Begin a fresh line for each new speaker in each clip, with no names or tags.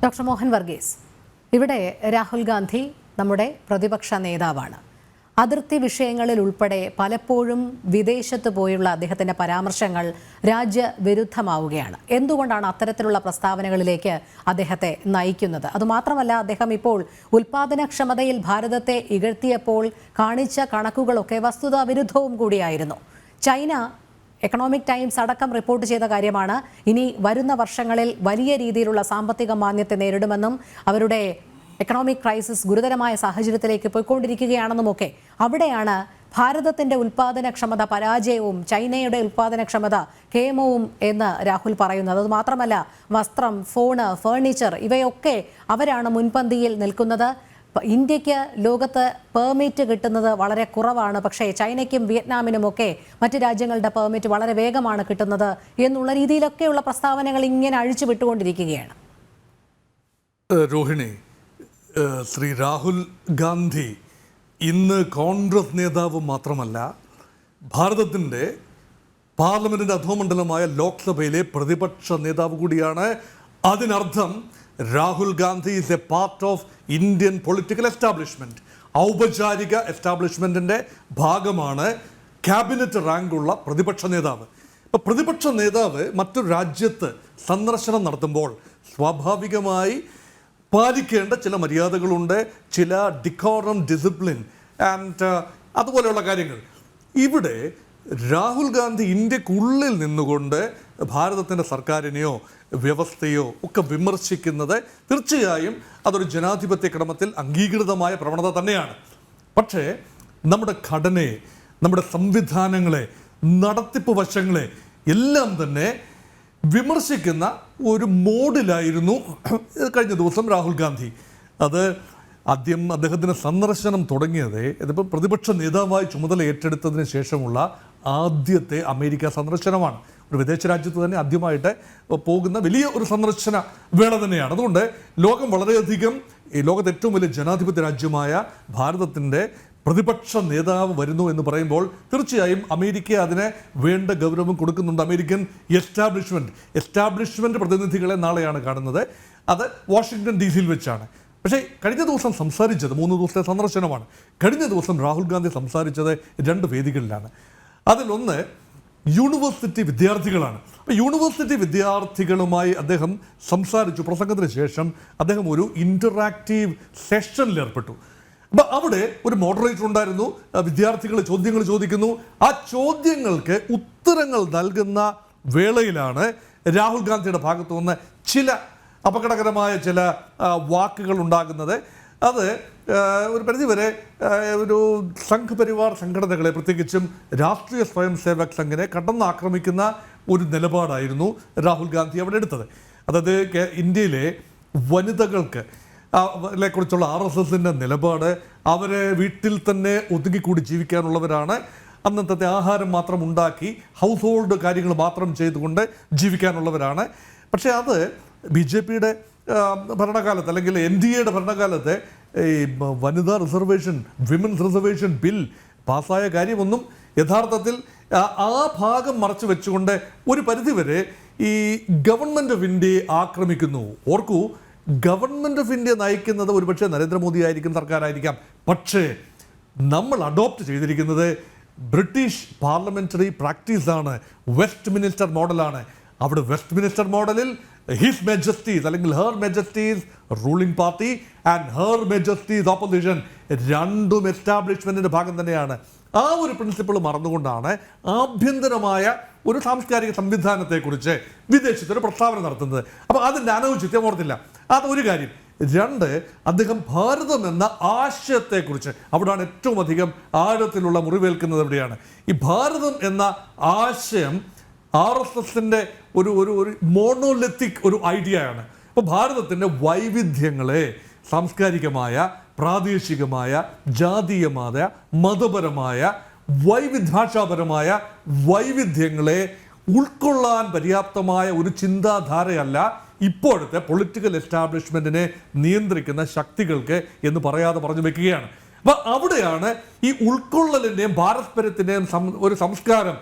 Doctor Mohan Varghese, ഇവിടെ രാഹുൽ ഗാന്ധി നമ്മുടെ പ്രതിപക്ഷ നേതാവാണ്. അതിർത്തി വിഷയങ്ങളിൽ ഉൾപ്പെടെ പലപ്പോഴും വിദേശത്ത് പോയുള്ള അദ്ദേഹത്തിൻ്റെ പരാമർശങ്ങൾ രാജ്യവിരുദ്ധമാവുകയാണ്. എന്തുകൊണ്ടാണ് അത്തരത്തിലുള്ള പ്രസ്താവനകളിലേക്ക് അദ്ദേഹത്തെ നയിക്കുന്നത്? അതുമാത്രമല്ല, അദ്ദേഹം ഇപ്പോൾ ഉൽപാദനക്ഷമതയിൽ ഭാരതത്തെ ഇകഴ്ത്തിയപ്പോൾ കാണിച്ച കണക്കുകളൊക്കെ വസ്തുതാവിരുദ്ധവും കൂടിയായിരുന്നു. ചൈന എക്കണോമിക് ടൈംസ് അടക്കം റിപ്പോർട്ട് ചെയ്ത കാര്യമാണ്. ഇനി വരുന്ന വർഷങ്ങളിൽ വലിയ രീതിയിലുള്ള സാമ്പത്തിക മാന്ദ്യത്തെ നേരിടുമെന്നും അവരുടെ എക്കണോമിക് ക്രൈസിസ് ഗുരുതരമായ സാഹചര്യത്തിലേക്ക് പോയിക്കൊണ്ടിരിക്കുകയാണെന്നുമൊക്കെ. അവിടെയാണ് ഭാരതത്തിൻ്റെ ഉൽപാദനക്ഷമത പരാജയവും ചൈനയുടെ ഉൽപാദനക്ഷമത കേമവും എന്ന് രാഹുൽ പറയുന്നത്. അതുമാത്രമല്ല, വസ്ത്രം, ഫോണ്, ഫേർണിച്ചർ ഇവയൊക്കെ അവരാണ് മുൻപന്തിയിൽ നിൽക്കുന്നത്. ഇന്ത്യക്ക് ലോകത്ത് പെർമിറ്റ് കിട്ടുന്നത് വളരെ കുറവാണ്, പക്ഷേ ചൈനയ്ക്കും വിയറ്റ്നാമിനുമൊക്കെ മറ്റ് രാജ്യങ്ങളുടെ പെർമിറ്റ് വളരെ വേഗമാണ് കിട്ടുന്നത് എന്നുള്ള രീതിയിലൊക്കെയുള്ള പ്രസ്താവനകൾ ഇങ്ങനെ അഴിച്ചു വിട്ടുകൊണ്ടിരിക്കുകയാണ്.
രോഹിണി, ശ്രീ രാഹുൽ ഗാന്ധി ഇന്ന് കോൺഗ്രസ് നേതാവ് മാത്രമല്ല, ഭാരതത്തിൻ്റെ പാർലമെൻറ്റിൻ്റെ അധോമണ്ഡലമായ ലോക്സഭയിലെ പ്രതിപക്ഷ നേതാവ് കൂടിയാണ്. അതിനർത്ഥം Rahul Gandhi is A part of Indian political establishment. ഔപചാരിക എസ്റ്റാബ്ലിഷ്മെൻറ്റിൻ്റെ ഭാഗമാണ്. ക്യാബിനറ്റ് റാങ്കുള്ള പ്രതിപക്ഷ നേതാവ്. ഇപ്പോൾ പ്രതിപക്ഷ നേതാവ് മറ്റൊരു രാജ്യത്ത് സന്ദർശനം നടത്തുമ്പോൾ സ്വാഭാവികമായി പാലിക്കേണ്ട ചില മര്യാദകളുണ്ട്, ചില ഡിക്കോറം, ഡിസിപ്ലിൻ ആൻഡ് അതുപോലെയുള്ള കാര്യങ്ങൾ. ഇവിടെ രാഹുൽ ഗാന്ധി ഇന്ത്യക്കുള്ളിൽ നിന്നുകൊണ്ട് ഭാരതത്തിൻ്റെ സർക്കാരിനെയോ വ്യവസ്ഥയോ ഒക്കെ വിമർശിക്കുന്നത് തീർച്ചയായും അതൊരു ജനാധിപത്യ ക്രമത്തിൽ അംഗീകൃതമായ പ്രവണത തന്നെയാണ്. പക്ഷേ നമ്മുടെ ഘടനയെ, നമ്മുടെ സംവിധാനങ്ങളെ, നടത്തിപ്പ് വശങ്ങളെ എല്ലാം തന്നെ വിമർശിക്കുന്ന ഒരു മോഡിലായിരുന്നു കഴിഞ്ഞ ദിവസം രാഹുൽ ഗാന്ധി. അത് ആദ്യം അദ്ദേഹത്തിൻ്റെ സന്ദർശനം തുടങ്ങിയത് ഇതിപ്പോൾ പ്രതിപക്ഷ നേതാവായി ചുമതല ഏറ്റെടുത്തതിന് ശേഷമുള്ള ആദ്യത്തെ അമേരിക്ക സന്ദർശനമാണ്. ഒരു വിദേശ രാജ്യത്ത് തന്നെ ആദ്യമായിട്ട് പോകുന്ന വലിയ ഒരു സന്ദർശന വേള തന്നെയാണ്. അതുകൊണ്ട് ലോകം വളരെയധികം, ഈ ലോകത്തെ ഏറ്റവും വലിയ ജനാധിപത്യ രാജ്യമായ ഭാരതത്തിൻ്റെ പ്രതിപക്ഷ നേതാവ് വരുന്നു എന്ന് പറയുമ്പോൾ തീർച്ചയായും അമേരിക്ക അതിന് വേണ്ട ഗൗരവം കൊടുക്കുന്നുണ്ട്. അമേരിക്കൻ എസ്റ്റാബ്ലിഷ്മെൻറ്റ് പ്രതിനിധികളെ നാളെയാണ് കാണുന്നത്. അത് വാഷിങ്ടൺ DC വെച്ചാണ്. പക്ഷേ കഴിഞ്ഞ ദിവസം സംസാരിച്ചത് 3 ദിവസത്തെ സന്ദർശനമാണ്. കഴിഞ്ഞ ദിവസം രാഹുൽ ഗാന്ധി സംസാരിച്ചത് 2 വേദികളിലാണ്. അതിലൊന്ന് യൂണിവേഴ്സിറ്റി വിദ്യാർത്ഥികളാണ്. അപ്പോൾ യൂണിവേഴ്സിറ്റി വിദ്യാർത്ഥികളുമായി അദ്ദേഹം സംസാരിച്ചു. പ്രസംഗത്തിന് ശേഷം അദ്ദേഹം ഒരു ഇൻ്ററാക്റ്റീവ് സെഷനിൽ ഏർപ്പെട്ടു. അപ്പോൾ അവിടെ ഒരു മോഡറേറ്റർ ഉണ്ടായിരുന്നു. വിദ്യാർത്ഥികൾ ചോദ്യങ്ങൾ ചോദിക്കുന്നു. ആ ചോദ്യങ്ങൾക്ക് ഉത്തരങ്ങൾ നൽകുന്ന വേളയിലാണ് രാഹുൽ ഗാന്ധിയുടെ ഭാഗത്തു നിന്ന് ചില അപകടകരമായ ചില വാക്കുകൾ ഉണ്ടാകുന്നത്. അത് ഒരു പരിധിവരെ ഒരു സംഘപരിവാർ സംഘടനകളെ, പ്രത്യേകിച്ചും രാഷ്ട്രീയ സ്വയം സേവക് സംഘിനെ കടന്നാക്രമിക്കുന്ന ഒരു നിലപാടായിരുന്നു രാഹുൽ ഗാന്ധി അവിടെ എടുത്തത്. അതായത് ഇന്ത്യയിലെ വനിതകൾക്ക് കുറിച്ചുള്ള RSSൻ്റെ നിലപാട്, അവരെ വീട്ടിൽ തന്നെ ഒതുങ്ങിക്കൂടി ജീവിക്കാനുള്ളവരാണ്, അന്നത്തെ ആഹാരം മാത്രം ഉണ്ടാക്കി ഹൗസ് ഹോൾഡ് കാര്യങ്ങൾ മാത്രം ചെയ്തുകൊണ്ട് ജീവിക്കാനുള്ളവരാണ്. പക്ഷേ അത് BJPയുടെ ഭരണകാലത്ത് അല്ലെങ്കിൽ NDAയുടെ ഭരണകാലത്ത് ഈ വനിതാ റിസർവേഷൻ, വിമൻസ് റിസർവേഷൻ ബിൽ പാസ്സായ കാര്യമൊന്നും യഥാർത്ഥത്തിൽ ആ ഭാഗം മറച്ചു വെച്ചുകൊണ്ട് ഒരു പരിധിവരെ ഈ ഗവൺമെൻറ് ഓഫ് ഇന്ത്യയെ ആക്രമിക്കുന്നു. ഓർക്കൂ, ഗവൺമെൻറ് ഓഫ് ഇന്ത്യ നയിക്കുന്നത് ഒരുപക്ഷെ നരേന്ദ്രമോദി ആയിരിക്കും, സർക്കാരായിരിക്കാം. പക്ഷേ നമ്മൾ അഡോപ്റ്റ് ചെയ്തിരിക്കുന്നത് ബ്രിട്ടീഷ് പാർലമെൻ്ററി പ്രാക്ടീസാണ്, വെസ്റ്റ് മിനിസ്റ്റർ മോഡലാണ്. അവിടെ വെസ്റ്റ് മിനിസ്റ്റർ മോഡലിൽ ഹിസ് മെജസ്റ്റീസ് അല്ലെങ്കിൽ her majesties ruling party and her majesties opposition രണ്ടും എസ്റ്റാബ്ലിഷ്മെൻറ്റിൻ്റെ ഭാഗം തന്നെയാണ്. ആ ഒരു പ്രിൻസിപ്പിൾ മറന്നുകൊണ്ടാണ് ആഭ്യന്തരമായ ഒരു സാംസ്കാരിക സംവിധാനത്തെക്കുറിച്ച് വിദേശത്തൊരു പ്രസ്താവന നടത്തുന്നത്. അപ്പോൾ അതിൻ്റെ അനൗചിത്യം ഓർത്തില്ല. അതൊരു കാര്യം. 2, അദ്ദേഹം ഭാരതം എന്ന ആശയത്തെക്കുറിച്ച്, അവിടെയാണ് ഏറ്റവും അധികം ആഴത്തിലുള്ള മുറിവേൽക്കുന്നത്. എവിടെയാണ് ഈ ഭാരതം എന്ന ആശയം RSSൻ്റെ ഒരു മോണോലിത്തിക് ഒരു ഐഡിയ ആണ്. അപ്പോൾ ഭാരതത്തിൻ്റെ വൈവിധ്യങ്ങളെ, സാംസ്കാരികമായ, പ്രാദേശികമായ, ജാതീയമായ, മതപരമായ, ഭാഷാപരമായ വൈവിധ്യങ്ങളെ ഉൾക്കൊള്ളാൻ പര്യാപ്തമായ ഒരു ചിന്താധാരയല്ല ഇപ്പോഴത്തെ പൊളിറ്റിക്കൽ എസ്റ്റാബ്ലിഷ്മെൻറ്റിനെ നിയന്ത്രിക്കുന്ന ശക്തികൾക്ക് എന്ന് പറയാതെ പറഞ്ഞു വെക്കുകയാണ്. അപ്പോൾ അവിടെയാണ് ഈ ഉൾക്കൊള്ളലിൻ്റെയും പാരസ്പര്യത്തിൻ്റെയും ഒരു സംസ്കാരം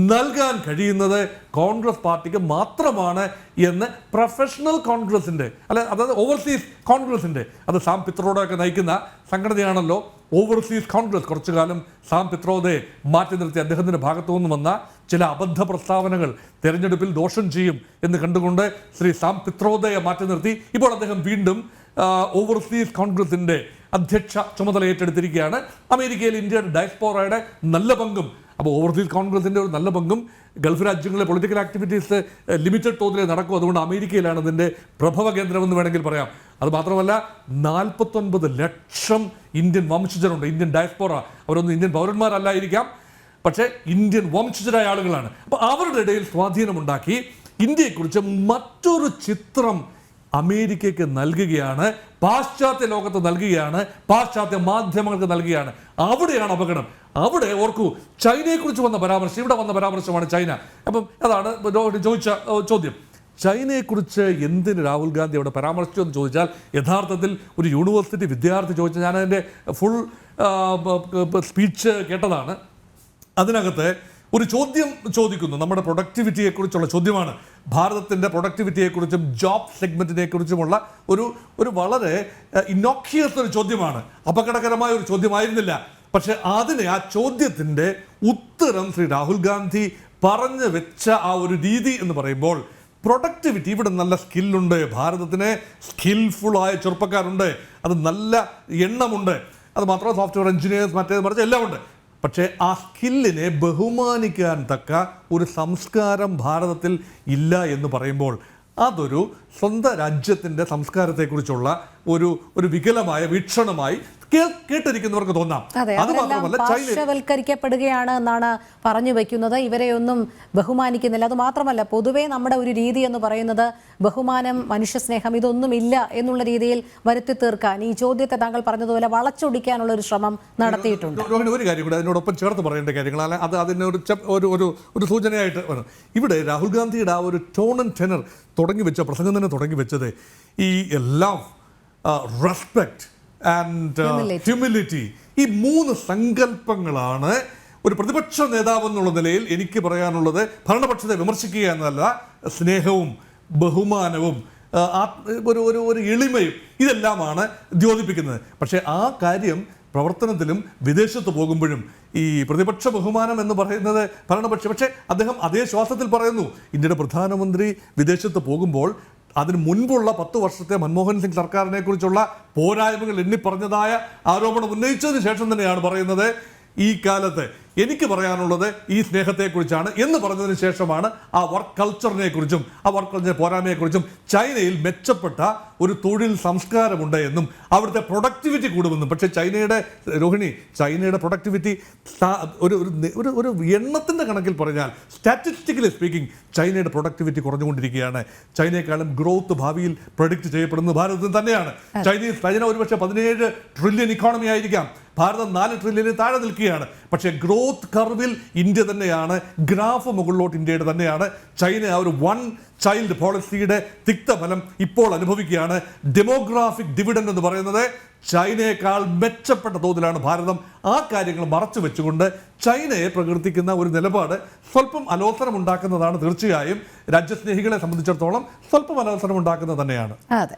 നൽകാൻ കഴിയുന്നത് കോൺഗ്രസ് പാർട്ടിക്ക് മാത്രമാണ് എന്ന് പ്രൊഫഷണൽ കോൺഗ്രസിൻ്റെ അതായത് ഓവർസീസ് കോൺഗ്രസിൻ്റെ, അത് സാം പിത്രോഡയൊക്കെ നയിക്കുന്ന സംഘടനയാണല്ലോ ഓവർസീസ് കോൺഗ്രസ്. കുറച്ചു കാലം സാം പിത്രോദയെ മാറ്റി നിർത്തി അദ്ദേഹത്തിൻ്റെ ഭാഗത്തു നിന്ന് വന്ന ചില അബദ്ധ പ്രസ്താവനകൾ തെരഞ്ഞെടുപ്പിൽ ദോഷം ചെയ്യും എന്ന് കണ്ടുകൊണ്ട് ശ്രീ സാം പിത്രോദയെ മാറ്റി നിർത്തി ഇപ്പോൾ അദ്ദേഹം വീണ്ടും ഓവർസീസ് കോൺഗ്രസിൻ്റെ അധ്യക്ഷ ചുമതല ഏറ്റെടുത്തിരിക്കുകയാണ്. അമേരിക്കയിൽ ഇന്ത്യൻ ഡയസ്പോറയുടെ നല്ല പങ്കും, അപ്പോൾ ഓവർസീസ് കോൺഗ്രസിൻ്റെ ഒരു നല്ല പങ്കും ഗൾഫ് രാജ്യങ്ങളിലെ പൊളിറ്റിക്കൽ ആക്ടിവിറ്റീസ് ലിമിറ്റഡ് തോതിൽ നടക്കും. അതുകൊണ്ട് അമേരിക്കയിലാണ് ഇതിൻ്റെ പ്രഭവ കേന്ദ്രമെന്ന് വേണമെങ്കിൽ പറയാം. അത് മാത്രമല്ല 49 ലക്ഷം ഇന്ത്യൻ വംശജരുണ്ട്, ഇന്ത്യൻ ഡയസ്പോറ. അവരൊന്നും ഇന്ത്യൻ പൗരന്മാരല്ലായിരിക്കാം, പക്ഷേ ഇന്ത്യൻ വംശജരായ ആളുകളാണ്. അപ്പോൾ അവരുടെ ഇടയിൽ സ്വാധീനമുണ്ടാക്കി ഇന്ത്യയെക്കുറിച്ച് മറ്റൊരു ചിത്രം അമേരിക്കയ്ക്ക് നൽകുകയാണ്, പാശ്ചാത്യ ലോകത്ത് നൽകുകയാണ്, പാശ്ചാത്യ മാധ്യമങ്ങൾക്ക് നൽകുകയാണ്. അവിടെയാണ് അപകടം. അവിടെ ഓർക്കൂ, ചൈനയെക്കുറിച്ച് വന്ന പരാമർശം, ഇവിടെ വന്ന പരാമർശമാണ് ചൈന. അപ്പം അതാണ് ചോദിച്ച ചോദ്യം. ചൈനയെക്കുറിച്ച് എന്തിന് രാഹുൽ ഗാന്ധി അവിടെ പരാമർശിച്ചു എന്ന് ചോദിച്ചാൽ, യഥാർത്ഥത്തിൽ ഒരു യൂണിവേഴ്സിറ്റി വിദ്യാർത്ഥി ചോദിച്ച, ഞാൻ അതിൻ്റെ ഫുൾ സ്പീച്ച് കേട്ടതാണ്. അതിനകത്ത് ഒരു ചോദ്യം ചോദിക്കുന്നു, നമ്മുടെ പ്രൊഡക്ടിവിറ്റിയെക്കുറിച്ചുള്ള ചോദ്യമാണ്. ഭാരതത്തിൻ്റെ പ്രൊഡക്ടിവിറ്റിയെക്കുറിച്ചും ജോബ് സെഗ്മെൻറ്റിനെക്കുറിച്ചുമുള്ള ഒരു വളരെ ഇന്നോക്ഷിയസ് ഒരു ചോദ്യമാണ്. അപകടകരമായ ഒരു ചോദ്യമായിരുന്നില്ല. പക്ഷേ ആ ചോദ്യത്തിൻ്റെ ഉത്തരം ശ്രീ രാഹുൽ ഗാന്ധി പറഞ്ഞു വെച്ച ആ ഒരു രീതി എന്ന് പറയുമ്പോൾ, പ്രൊഡക്ടിവിറ്റി, ഇവിടെ നല്ല സ്കില്ലുണ്ട്, ഭാരതത്തിന് സ്കിൽഫുള്ളായ ചെറുപ്പക്കാരുണ്ട്, അത് നല്ല എണ്ണമുണ്ട്, അത് മാത്രമല്ല സോഫ്റ്റ്വെയർ എഞ്ചിനീയേഴ്സ് മറ്റേത് മറിച്ച് എല്ലാം ഉണ്ട്. പക്ഷേ ആ സ്കില്ലിനെ ബഹുമാനിക്കാൻ തക്ക ഒരു സംസ്കാരം ഭാരതത്തിൽ ഇല്ല എന്ന് പറയുമ്പോൾ, അതൊരു സ്വന്തം രാജ്യത്തിൻ്റെ സംസ്കാരത്തെക്കുറിച്ചുള്ള ഒരു വികലമായ വീക്ഷണമായി കേട്ടിരിക്കുന്നവർക്ക് തോന്നാം. അത് മാത്രമല്ല,
പാർശ്വവൽക്കരിക്കപ്പെടുകയാണ് എന്നാണ് പറഞ്ഞു വെക്കുന്നത്. ഇവരെയൊന്നും ബഹുമാനിക്കുന്നില്ല. അത് മാത്രമല്ല, പൊതുവേ നമ്മുടെ ഒരു രീതി എന്ന് പറയുന്നത് ബഹുമാനം, മനുഷ്യസ്നേഹം ഇതൊന്നുമില്ല എന്നുള്ള രീതിയിൽ വരുത്തി തീർക്കാൻ ഈ ചോദ്യത്തെ താങ്കൾ പറഞ്ഞതുപോലെ വളച്ചൊടിക്കാനുള്ള ഒരു ശ്രമം നടത്തിയിട്ടുണ്ട്.
ഒരു കാര്യം കൂടെ അതിനോടൊപ്പം ചേർത്ത് പറയേണ്ട കാര്യങ്ങൾ, അത് അതിനൊരു സൂചനയായിട്ട് വരും. ഇവിടെ രാഹുൽ ഗാന്ധിയുടെ ആ ഒരു ടോൺ ആൻഡ് ടെനർ പ്രസംഗം തന്നെ തുടങ്ങി വെച്ചത് ഈ ലവ്, റെസ്പെക്ട് ആൻഡ് ഹ്യൂമിലിറ്റി, ഈ 3 സങ്കല്പങ്ങളാണ് ഒരു പ്രതിപക്ഷ നേതാവ് എന്നുള്ള നിലയിൽ എനിക്ക് പറയാനുള്ളത്. ഭരണപക്ഷത്തെ വിമർശിക്കുക എന്നല്ല, സ്നേഹവും ബഹുമാനവും ഒരു എളിമയും ഇതെല്ലാമാണ് ദ്യോതിപ്പിക്കുന്നത്. പക്ഷേ ആ കാര്യം പ്രവർത്തനത്തിലും വിദേശത്ത് പോകുമ്പോഴും ഈ പ്രതിപക്ഷ ബഹുമാനം എന്ന് പറയുന്നത് ഭരണപക്ഷം, പക്ഷേ അദ്ദേഹം അതേ ശ്വാസത്തിൽ പറയുന്നു, ഇന്ത്യയുടെ പ്രധാനമന്ത്രി വിദേശത്ത് പോകുമ്പോൾ അതിന് മുൻപുള്ള 10 വർഷത്തെ മൻമോഹൻ സിംഗ് സർക്കാരിനെ കുറിച്ചുള്ള പോരായ്മകൾ എണ്ണിപ്പറഞ്ഞതായ ആരോപണം ഉന്നയിച്ചതിന് ശേഷം തന്നെയാണ് പറയുന്നത്, ഈ കാലത്ത് എനിക്ക് പറയാനുള്ളത് ഈ സ്നേഹത്തെക്കുറിച്ചാണ് എന്ന് പറഞ്ഞതിന് ശേഷമാണ് ആ വർക്ക് കൾച്ചറിനെ കുറിച്ചും ആ വർക്ക് കൾച്ചർ പോരായ്മയെക്കുറിച്ചും ചൈനയിൽ മെച്ചപ്പെട്ട ഒരു തൊഴിൽ സംസ്കാരമുണ്ട് എന്നും അവിടുത്തെ പ്രൊഡക്ടിവിറ്റി കൂടുമെന്നും. പക്ഷേ ചൈനയുടെ പ്രൊഡക്ടിവിറ്റി ഒരു എണ്ണത്തിൻ്റെ കണക്കിൽ പറഞ്ഞാൽ, സ്റ്റാറ്റിസ്റ്റിക്കലി സ്പീക്കിംഗ്, ചൈനയുടെ പ്രൊഡക്ടിവിറ്റി കുറഞ്ഞുകൊണ്ടിരിക്കുകയാണ്. ചൈനയെക്കാളും ഗ്രോത്ത് ഭാവിയിൽ പ്രൊഡിക്റ്റ് ചെയ്യപ്പെടുന്നത് ഭാരതത്തിൽ തന്നെയാണ്. ചൈന ഒരുപക്ഷെ 17 ട്രില്യൺ ഇക്കോണമി ആയിരിക്കാം, ഭാരതം 4 ട്രില്യണിൽ താഴെ നിൽക്കുകയാണ്. പക്ഷേ ഗ്രോത്ത് കർവിൽ ഇന്ത്യ തന്നെയാണ്, ഗ്രാഫ് മുകളിലോട്ട് ഇന്ത്യയുടെ തന്നെയാണ്. ചൈന ആ ഒരു 1 ചൈൽഡ് പോളിസിയുടെ തിക്തഫലം ഇപ്പോൾ അനുഭവിക്കുകയാണ്. ഡെമോഗ്രാഫിക് ഡിവിഡൻഡ് എന്ന് പറയുന്നത് ചൈനയേക്കാൾ മെച്ചപ്പെട്ട തോതിലാണ് ഭാരതം. ആ കാര്യങ്ങൾ മറച്ചു വെച്ചുകൊണ്ട് ചൈനയെ പ്രകീർത്തിക്കുന്ന ഒരു നിലപാട് സ്വല്പം അലോസരം ഉണ്ടാക്കുന്നതാണ്. തീർച്ചയായും രാജ്യസ്നേഹികളെ സംബന്ധിച്ചിടത്തോളം സ്വല്പം അലോസരം ഉണ്ടാക്കുന്നത് തന്നെയാണ്.
അതെ.